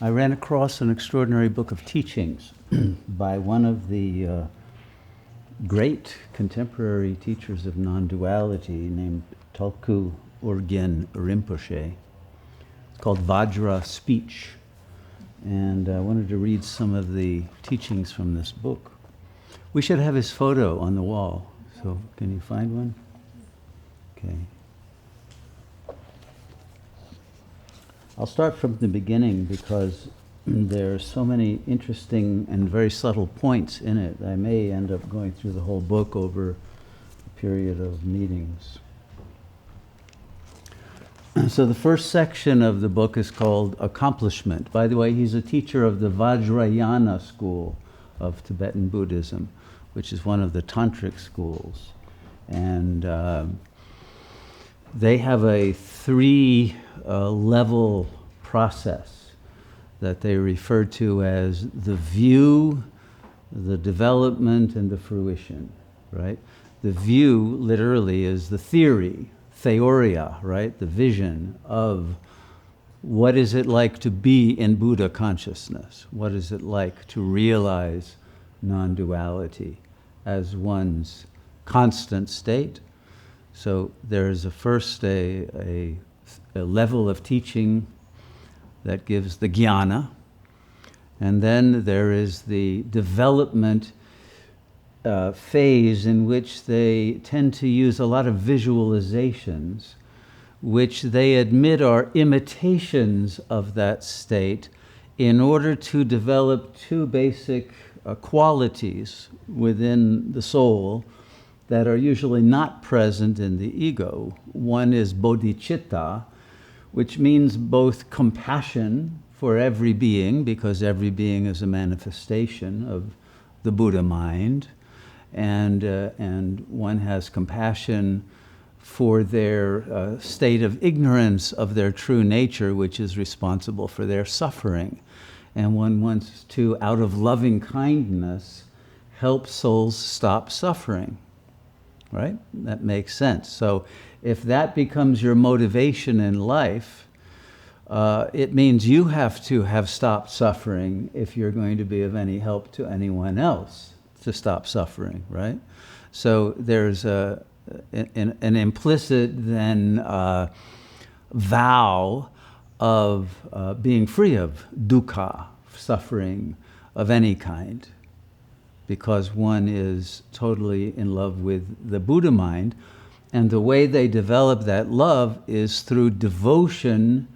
I ran across an extraordinary book of teachings by one of the great contemporary teachers of non-duality named Tulku Urgyen Rinpoche. It's called Vajra Speech. And I wanted to read some of the teachings from this book. We should have his photo on the wall. So can you find one? Okay. I'll start from the beginning because there are so many interesting and very subtle points in it. I may end up going through the whole book over a period of meetings. So the first section of the book is called Accomplishment. By the way, he's a teacher of the Vajrayana school of Tibetan Buddhism, which is one of the tantric schools. And they have a three-level process that they refer to as the view, the development, and the fruition, right? The view, literally, is the theory, theoria, right? The vision of what is it like to be in Buddha consciousness? What is it like to realize non-duality as one's constant state? So there is a level of teaching that gives the jnana, and then there is the development phase in which they tend to use a lot of visualizations, which they admit are imitations of that state in order to develop two basic qualities within the soul that are usually not present in the ego. One is bodhicitta, which means both compassion for every being, because every being is a manifestation of the Buddha mind, and one has compassion for their state of ignorance of their true nature, which is responsible for their suffering. And one wants to, out of loving kindness, help souls stop suffering. Right? That makes sense. So if that becomes your motivation in life, it means you have to have stopped suffering if you're going to be of any help to anyone else to stop suffering, right? So there's an implicit then vow of being free of dukkha, suffering of any kind, because one is totally in love with the Buddha mind. And the way they develop that love is through devotion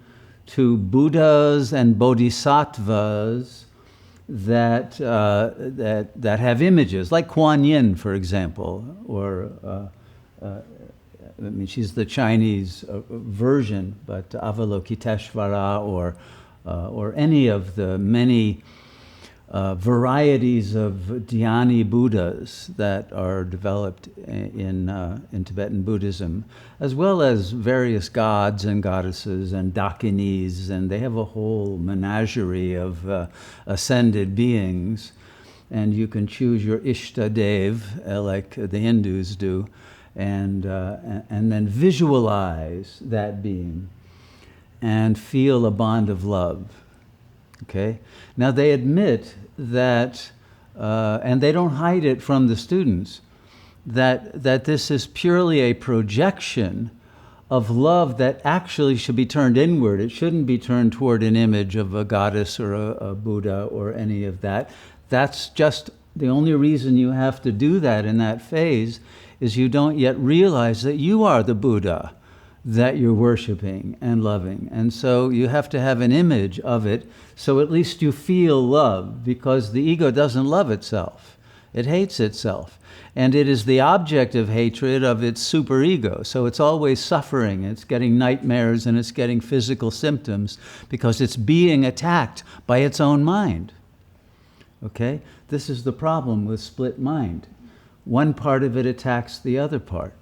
to Buddhas and Bodhisattvas that have images, like Kuan Yin, for example, or she's the Chinese version, but Avalokiteshvara, or any of the many varieties of dhyani Buddhas that are developed in Tibetan Buddhism, as well as various gods and goddesses and dakinis, and they have a whole menagerie of ascended beings, and you can choose your Ishtadev, like the Hindus do, and then visualize that being and feel a bond of love. Okay. Now they admit that, and they don't hide it from the students, that this is purely a projection of love that actually should be turned inward. It shouldn't be turned toward an image of a goddess or a Buddha or any of that. That's just the only reason you have to do that in that phase is you don't yet realize that you are the Buddha that you're worshiping and loving. And so you have to have an image of it, so at least you feel love, because the ego doesn't love itself. It hates itself. And it is the object of hatred of its superego. So it's always suffering, it's getting nightmares, and it's getting physical symptoms because it's being attacked by its own mind. Okay? This is the problem with split mind. One part of it attacks the other part.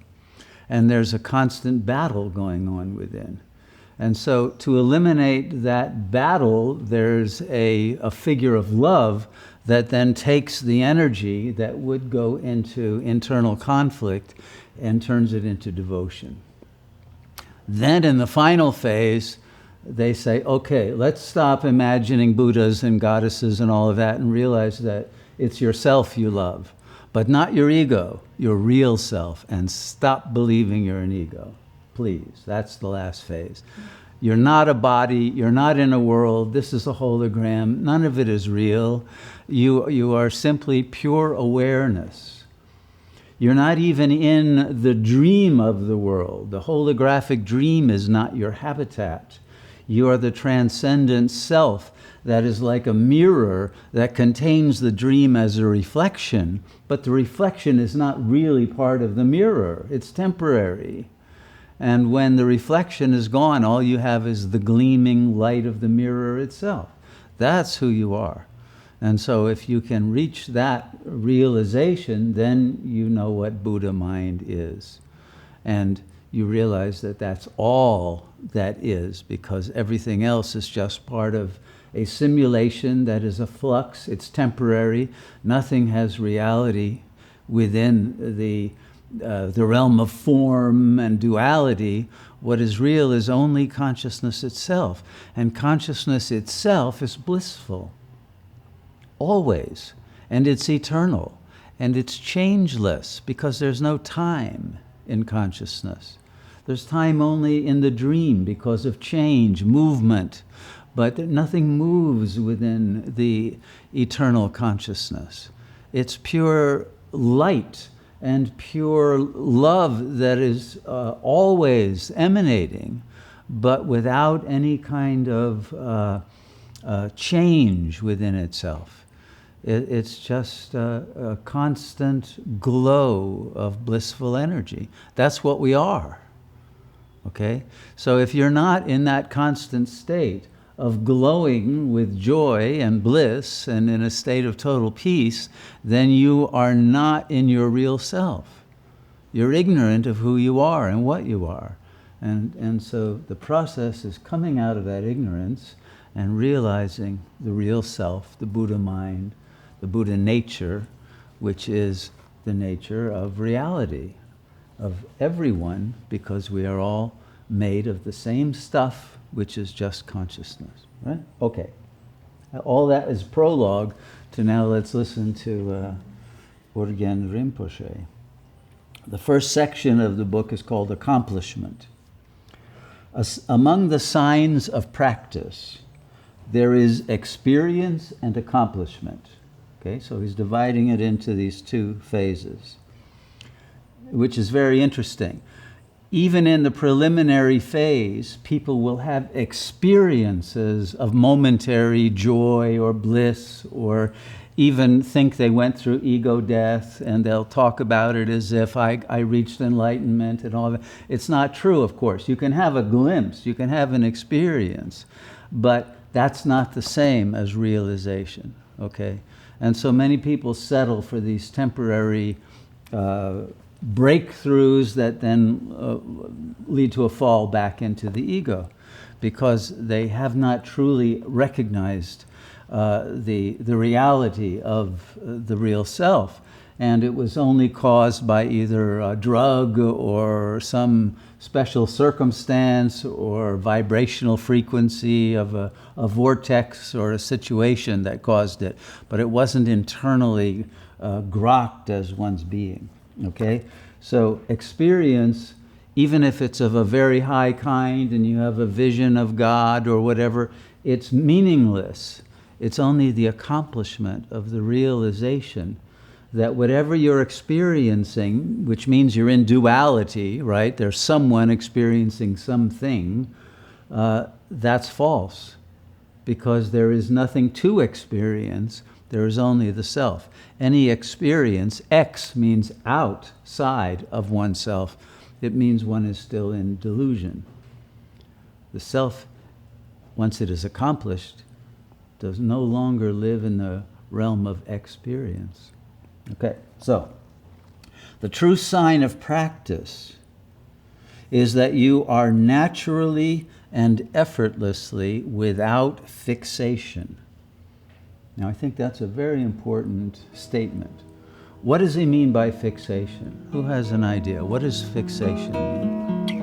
And there's a constant battle going on within. And so to eliminate that battle, there's a figure of love that then takes the energy that would go into internal conflict and turns it into devotion. Then in the final phase, they say, okay, let's stop imagining Buddhas and goddesses and all of that and realize that it's yourself you love, but not your ego, your real self, and stop believing you're an ego. Please, that's the last phase. You're not a body, you're not in a world, this is a hologram, none of it is real. You are simply pure awareness. You're not even in the dream of the world. The holographic dream is not your habitat. You are the transcendent self that is like a mirror that contains the dream as a reflection, but the reflection is not really part of the mirror. It's temporary. And when the reflection is gone, all you have is the gleaming light of the mirror itself. That's who you are. And so if you can reach that realization, then you know what Buddha mind is. And you realize that that's all that is, because everything else is just part of a simulation that is a flux. It's temporary. Nothing has reality within the realm of form and duality. What is real is only consciousness itself. And consciousness itself is blissful. Always. And it's eternal. And it's changeless, because there's no time in consciousness. There's time only in the dream because of change, movement. But nothing moves within the eternal consciousness. It's pure light and pure love that is always emanating, but without any kind of change within itself. It's just a constant glow of blissful energy. That's what we are. Okay? So if you're not in that constant state of glowing with joy and bliss and in a state of total peace, then you are not in your real self. You're ignorant of who you are and what you are. And so the process is coming out of that ignorance and realizing the real self, the Buddha mind, the Buddha nature, which is the nature of reality, of everyone, because we are all made of the same stuff, which is just consciousness, right? Okay. All that is prologue to now let's listen to Urgyen Rinpoche. The first section of the book is called Accomplishment. Among the signs of practice, there is experience and accomplishment. Okay, so he's dividing it into these two phases, which is very interesting. Even in the preliminary phase, people will have experiences of momentary joy or bliss, or even think they went through ego death, and they'll talk about it as if I reached enlightenment and all that. It's not true, of course. You can have a glimpse, you can have an experience, but that's not the same as realization, okay? And so many people settle for these temporary breakthroughs that then lead to a fall back into the ego, because they have not truly recognized the reality of the real self. And it was only caused by either a drug or some special circumstance or vibrational frequency of a vortex or a situation that caused it. But it wasn't internally grokked as one's being. Okay? So experience, even if it's of a very high kind and you have a vision of God or whatever, it's meaningless. It's only the accomplishment of the realization that whatever you're experiencing, which means you're in duality, right? There's someone experiencing something, that's false, because there is nothing to experience. There is only the self. Any experience, X means outside of oneself. It means one is still in delusion. The self, once it is accomplished, does no longer live in the realm of experience. Okay, so the true sign of practice is that you are naturally and effortlessly without fixation. Now, I think that's a very important statement. What does he mean by fixation? Who has an idea? What does fixation mean?